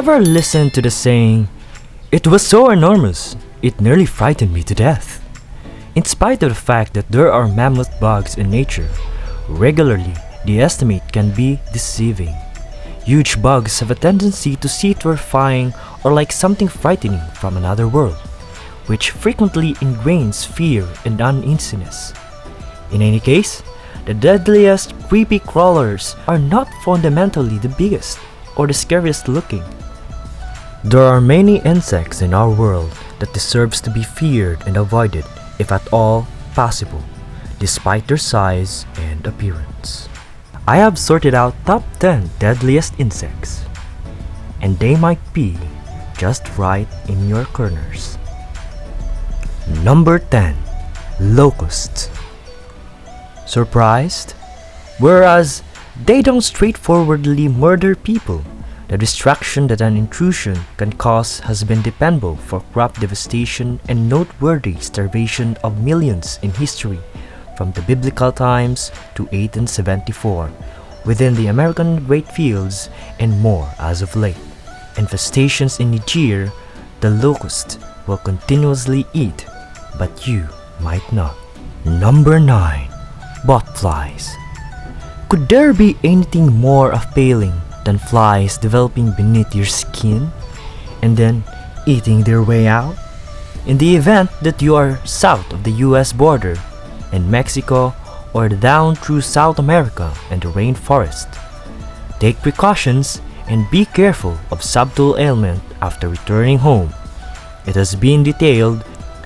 ever listened to the saying, "It was so enormous, it nearly frightened me to death"? In spite of the fact that there are mammoth bugs in nature, regularly the estimate can be deceiving. Huge bugs have a tendency to seem terrifying or like something frightening from another world, which frequently ingrains fear and uneasiness. In any case, the deadliest creepy crawlers are not fundamentally the biggest or the scariest looking. There are many insects in our world that deserves to be feared and avoided, if at all possible, despite their size and appearance. I have sorted out top 10 deadliest insects, and they might be just right in your corners. Number 10. Locusts. Surprised? Whereas they don't straightforwardly murder people, the destruction that an intrusion can cause has been dependable for crop devastation and noteworthy starvation of millions in history, from the biblical times to 1874, within the American great fields and more as of late. Infestations in Niger, the locust will continuously eat, but you might not. Number 9. Botflies. Could there be anything more appalling than flies developing beneath your skin and then eating their way out? In the event that you are south of the US border, in Mexico, or down through South America and the rainforest, take precautions and be careful of subtle ailment after returning home. It has been detailed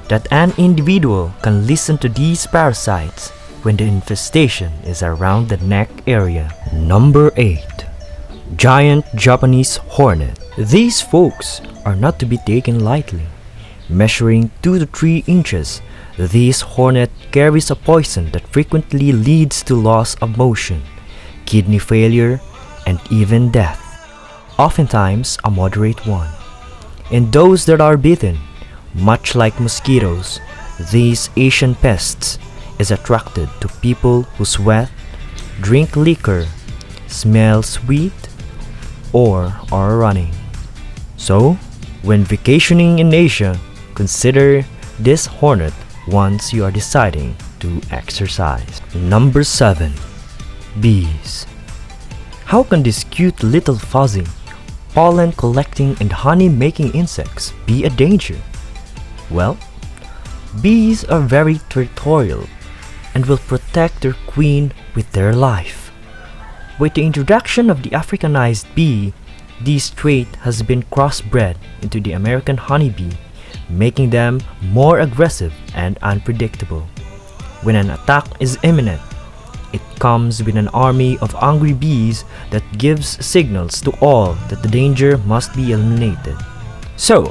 that an individual can listen to these parasites when the infestation is around the neck area. Number 8. Giant Japanese Hornet. These folks are not to be taken lightly. Measuring 2 to 3 inches, this hornet carries a poison that frequently leads to loss of motion, kidney failure, and even death, oftentimes a moderate one. In those that are bitten, much like mosquitoes, these Asian pests is attracted to people who sweat, drink liquor, smell sweet, or are running. So, when vacationing in Asia, consider this hornet once you are deciding to exercise. Number 7. Bees. How can these cute little fuzzy, pollen collecting and honey making insects be a danger? Well, bees are very territorial and will protect their queen with their life. With the introduction of the Africanized bee, this trait has been crossbred into the American honeybee, making them more aggressive and unpredictable. When an attack is imminent, it comes with an army of angry bees that gives signals to all that the danger must be eliminated. So,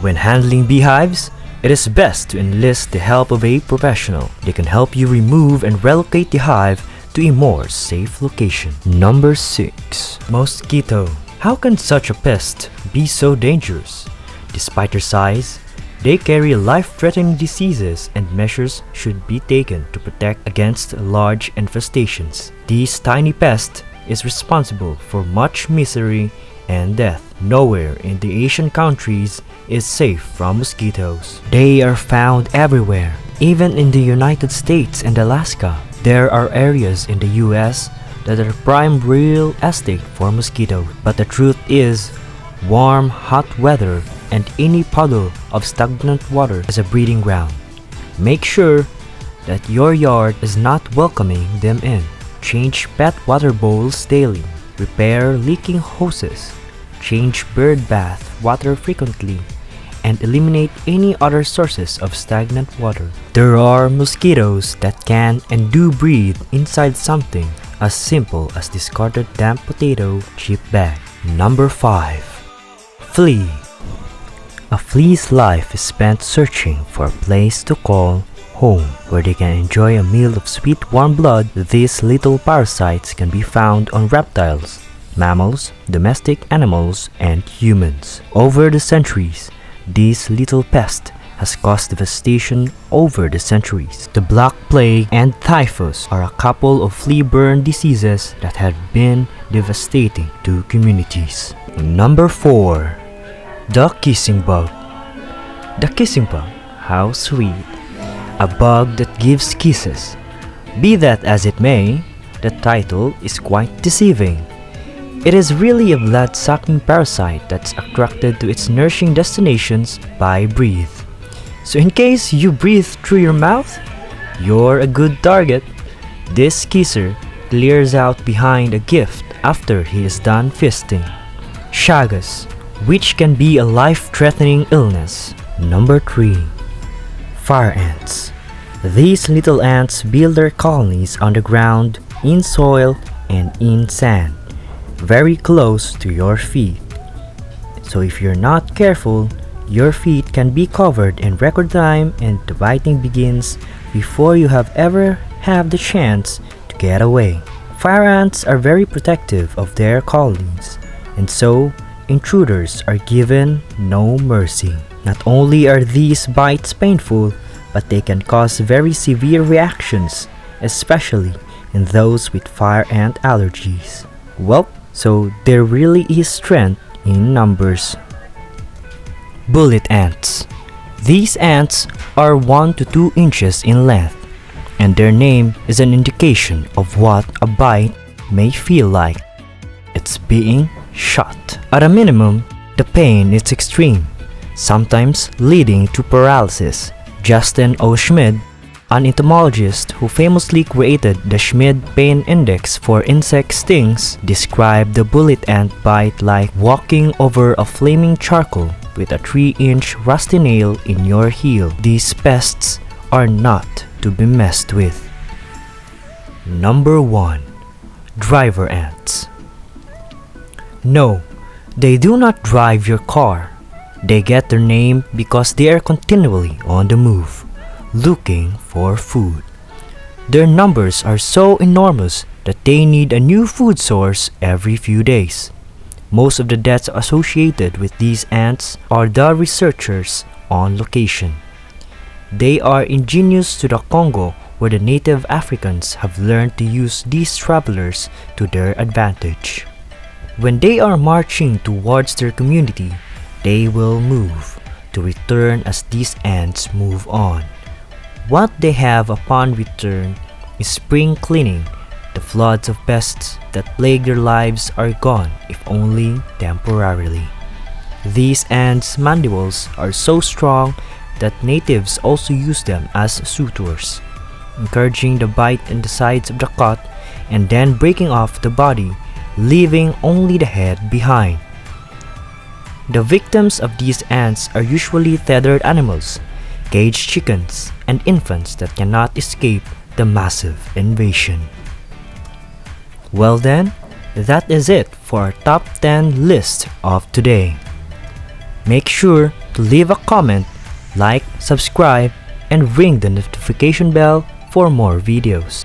when handling beehives, it is best to enlist the help of a professional. They can help you remove and relocate the hive to a more safe location. Number 6. Mosquito. How can such a pest be so dangerous? Despite their size, they carry life-threatening diseases and measures should be taken to protect against large infestations. This tiny pest is responsible for much misery and death. Nowhere in the Asian countries is safe from mosquitoes. They are found everywhere, even in the United States and Alaska. There are areas in the US that are prime real estate for mosquitoes, but the truth is, warm, hot weather and any puddle of stagnant water is a breeding ground. Make sure that your yard is not welcoming them in. Change pet water bowls daily. Repair leaking hoses. Change bird bath water frequently, and eliminate any other sources of stagnant water. There are mosquitoes that can and do breathe inside something as simple as discarded damp potato chip bag. Number 5. Flea. A flea's life is spent searching for a place to call home, where they can enjoy a meal of sweet warm blood. These little parasites can be found on reptiles, mammals, domestic animals, and humans. Over the centuries, these little pests has caused devastation over the centuries. The Black Plague and Typhus are a couple of flea-borne diseases that have been devastating to communities. Number 4. The Kissing Bug. The kissing bug, how sweet. A bug that gives kisses. Be that as it may, the title is quite deceiving. It is really a blood-sucking parasite that's attracted to its nourishing destinations by breath. So in case you breathe through your mouth, you're a good target. This kisser clears out behind a gift after he is done feasting. Shagus, which can be a life-threatening illness. Number 3. Fire ants. These little ants build their colonies on the ground, in soil, and in sand, very close to your feet. So if you're not careful, your feet can be covered in record time and the biting begins before you have ever have the chance to get away. Fire ants are very protective of their colonies, and so intruders are given no mercy. Not only are these bites painful, but they can cause very severe reactions, especially in those with fire ant allergies. Well, so there really is strength in numbers. Bullet ants. These ants are 1 to 2 inches in length, and their name is an indication of what a bite may feel like. It's being shot. At a minimum, the pain is extreme, sometimes leading to paralysis. Justin O. Schmid, an entomologist who famously created the Schmid Pain Index for insect stings, described the bullet ant bite like walking over a flaming charcoal with a 3-inch rusty nail in your heel. These pests are not to be messed with. Number 1. Driver ants. No, they do not drive your car. They get their name because they are continually on the move, looking for food. Their numbers are so enormous that they need a new food source every few days. Most of the deaths associated with these ants are the researchers on location. They are indigenous to the Congo, where the native Africans have learned to use these travelers to their advantage. When they are marching towards their community, they will move to return as these ants move on. What they have upon return is spring cleaning. The floods of pests that plague their lives are gone, if only temporarily. These ants' mandibles are so strong that natives also use them as sutures, encouraging the bite in the sides of the cut and then breaking off the body, leaving only the head behind. The victims of these ants are usually tethered animals, caged chickens, and infants that cannot escape the massive invasion. Well then, that is it for our top 10 list of today. Make sure to leave a comment, like, subscribe, and ring the notification bell for more videos.